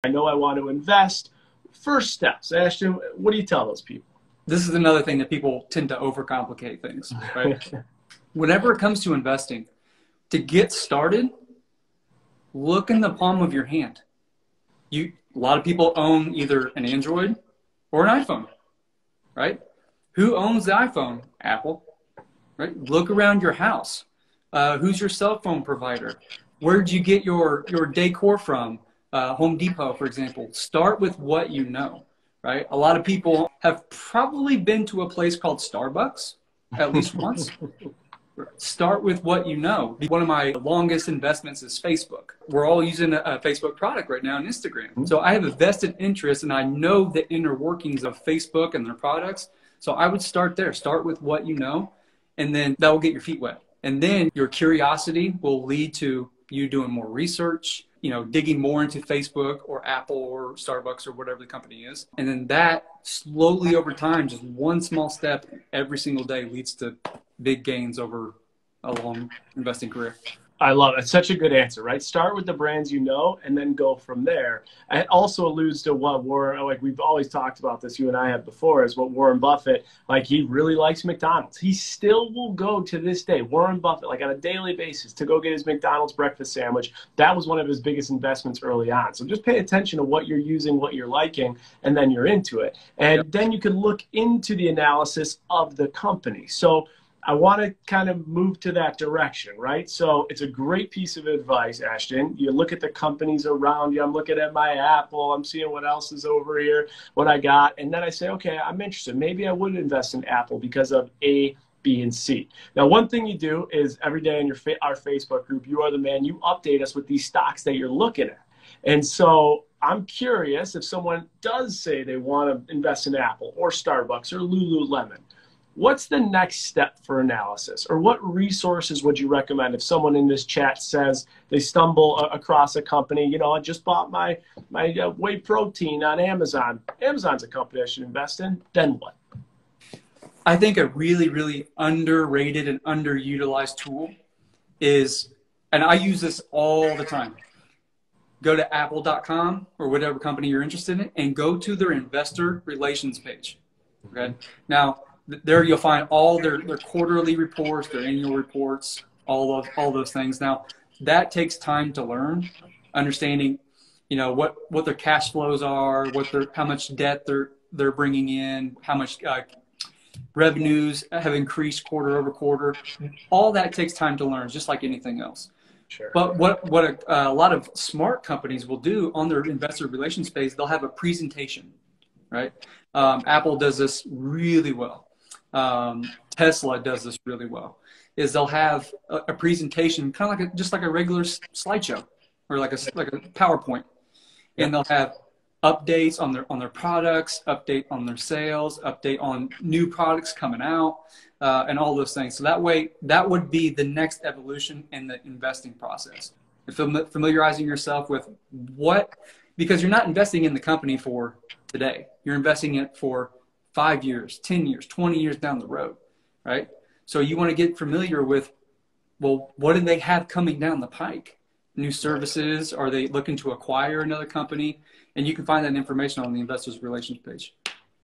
I know I want to invest. First steps, Ashton, what do you tell those people? This is another thing that people tend to overcomplicate things, right? Whenever it comes to investing, to get started, look in the palm of your hand. A lot of people own either an Android or an iPhone, right? Who owns the iPhone? Apple, right? Look around your house. Who's your cell phone provider? Where did you get your decor from? Home Depot, for example. Start with what you know, right? A lot of people have probably been to a place called Starbucks at least once. Start with what you know. One of my longest investments is Facebook. We're all using a Facebook product right now and Instagram. So I have a vested interest and I know the inner workings of Facebook and their products. So I would start there. Start with what you know, and then that will get your feet wet. And then your curiosity will lead to you doing more research, digging more into Facebook or Apple or Starbucks or whatever the company is. And then that slowly over time, just one small step every single day leads to big gains over a long investing career. I love it. It's such a good answer, right? Start with the brands you know and then go from there. It also alludes to what Warren, like we've always talked about this, you and I have before, is what Warren Buffett, like he really likes McDonald's. He still will go to this day, Warren Buffett, like on a daily basis to go get his McDonald's breakfast sandwich. That was one of his biggest investments early on. So just pay attention to what you're using, what you're liking, and then you're into it. And then you can look into the analysis of the company. So I want to kind of move to that direction, right? So it's a great piece of advice, Ashton. You look at the companies around you. I'm looking at my Apple. I'm seeing what else is over here, what I got. And then I say, okay, I'm interested. Maybe I would invest in Apple because of A, B, and C. Now, one thing you do is every day in our Facebook group, You Are the Man, you update us with these stocks that you're looking at. And so I'm curious if someone does say they want to invest in Apple or Starbucks or Lululemon. What's the next step for analysis, or what resources would you recommend if someone in this chat says they stumble across a company? I just bought my whey protein on Amazon. Amazon's a company I should invest in. Then what? I think a really, really underrated and underutilized tool is, and I use this all the time, go to apple.com or whatever company you're interested in and go to their investor relations page. Okay. Now, there you'll find all their quarterly reports, their annual reports, all those things. Now, that takes time to learn, understanding, what their cash flows are, how much debt they're bringing in, how much revenues have increased quarter over quarter. All that takes time to learn, just like anything else. Sure. But what a lot of smart companies will do on their investor relations page, they'll have a presentation, right? Apple does this really well. Tesla does this really well, is they'll have a presentation kind of just like a regular slideshow or like a PowerPoint, and they'll have updates on their products, update on their sales, update on new products coming out, and all those things. So that way, that would be the next evolution in the investing process. Familiarizing yourself with because you're not investing in the company for today. You're investing in it for 5 years, 10 years, 20 years down the road, right? So you want to get familiar with, well, what do they have coming down the pike? New services? Are they looking to acquire another company? And you can find that information on the investors relations page.